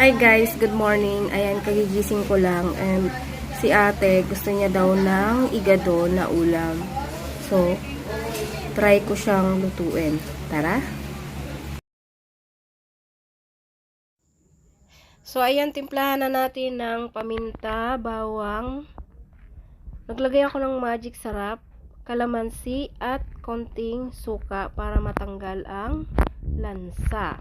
Hi guys, good morning. Ayan, kagigising ko lang and si ate gusto niya daw ng igado na ulam. So, try ko siyang lutuin. Tara! So, ayan, timplahan na natin ng paminta, bawang. Naglagay ako ng magic sarap, kalamansi at konting suka para matanggal ang lansa.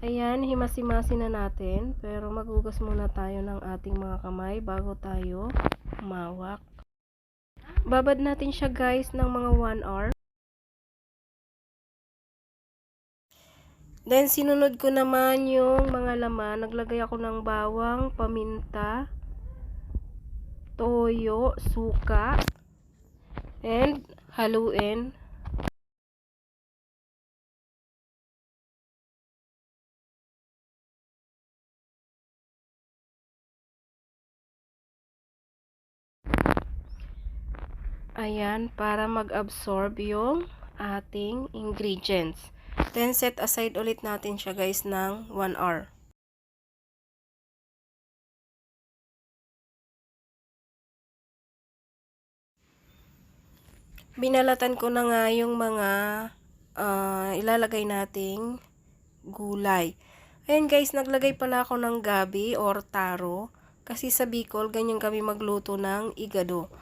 Ayan, himasi-masi na natin. Pero maghugas muna tayo ng ating mga kamay bago tayo humawak. Babad natin siya guys ng mga 1 hour. Then, sinunod ko naman yung mga laman. Naglagay ako ng bawang, paminta, toyo, suka, and haluin. Ayan, para mag-absorb yung ating ingredients. Then, set aside ulit natin siya guys ng 1 hour. Binalatan ko na nga yung mga ilalagay nating gulay. Ayan guys, naglagay pala ako ng gabi or taro. Kasi sa Bicol, ganyan kami magluto ng igado.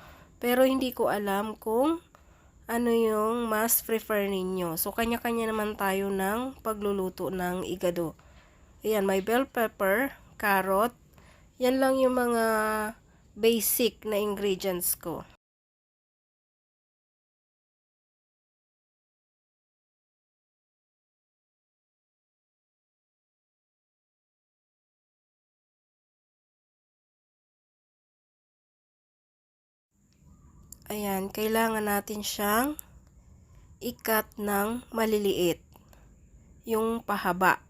Pero hindi ko alam kung ano yung mas prefer ninyo. So, kanya-kanya naman tayo ng pagluluto ng igado. Ayan, may bell pepper, carrot. Yan lang yung mga basic na ingredients ko. Ayan, kailangan natin siyang ikat ng maliliit. Yung pahaba.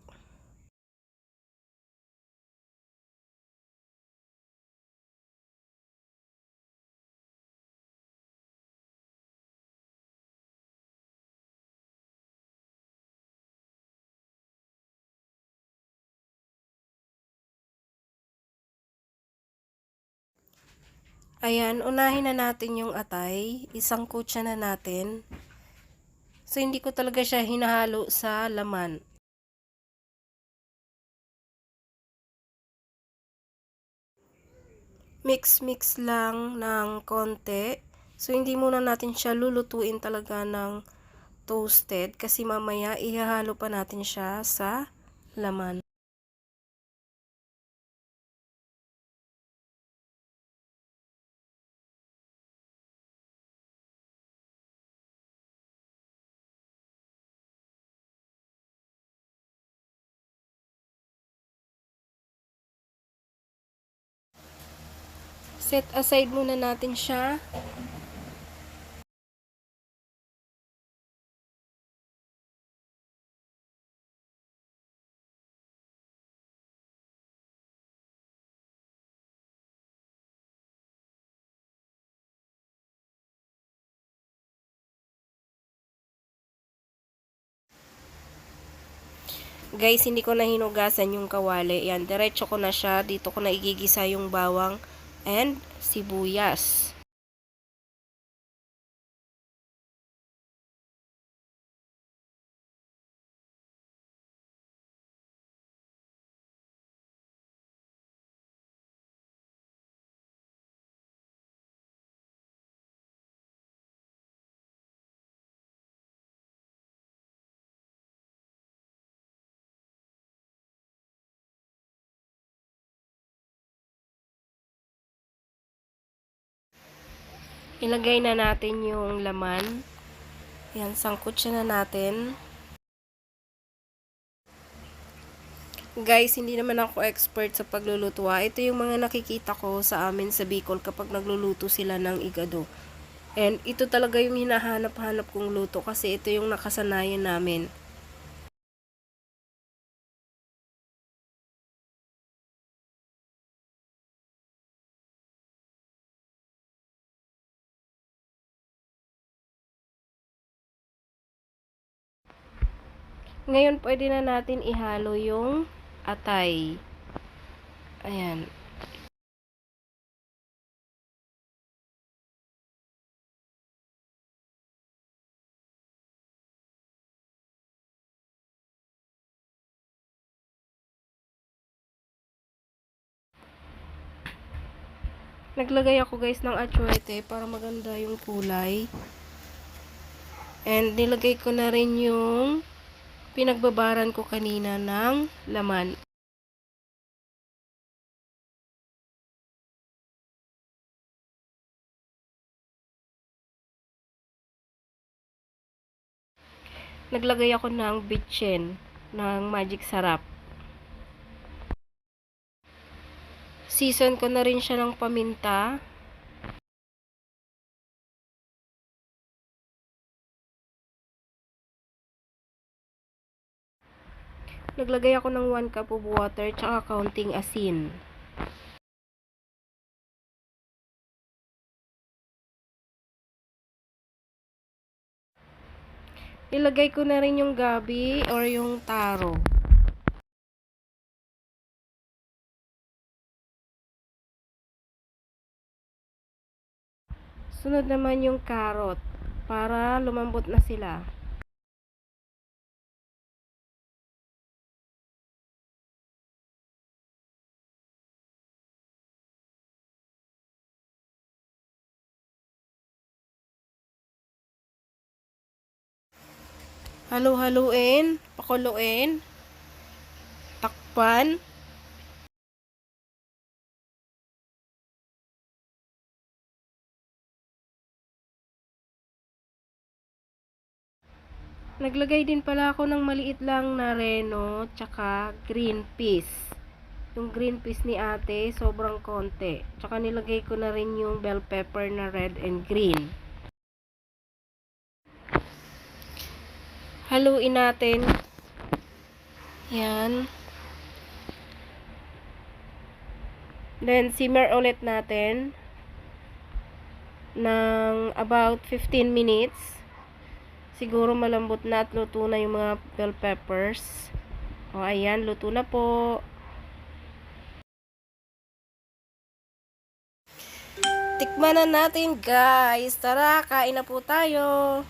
Ayan, unahin na natin yung atay. Isang kutsa na natin. So, hindi ko talaga siya hinahalo sa laman. Mix-mix lang ng konti. So, hindi muna natin siya lulutuin talaga ng toasted. Kasi mamaya, ihahalo pa natin siya sa laman. Set aside muna natin siya. Guys, hindi ko na hinugasan yung kawali. Yan, diretso ko na siya. Dito ko na igigisa yung bawang and sibuyas. Ilagay na natin yung laman. Yan, sangkot siya na natin. Guys, hindi naman ako expert sa pagluluto. Ito yung mga nakikita ko sa amin sa Bicol kapag nagluluto sila ng igado. And ito talaga yung hinahanap-hanap kong luto kasi ito yung nakasanayan namin. Ngayon, pwede na natin ihalo yung atay. Ayan. Naglagay ako guys ng atsuete para maganda yung kulay. And nilagay ko na rin yung pinagbabaran ko kanina ng laman. Naglagay ako ng bitchin ng Magic Sarap. Season ko na rin siya ng paminta. Naglagay ako ng 1 cup of water tsaka kaunting asin. Ilagay ko na rin yung gabi or yung taro. Sunod naman yung carrot para lumambot na sila. Halo-haluin, pakuluin, takpan. Naglagay din pala ako ng maliit lang na reno tsaka green peas. Yung green peas ni ate, sobrang konti. Tsaka nilagay ko na rin yung bell pepper na red and green. Haluin natin. Yan. Then, simmer ulit natin ng about 15 minutes. Siguro malambot na at luto na yung mga bell peppers. O, ayan, luto na po. Tikman na natin, guys. Tara, kain na po tayo.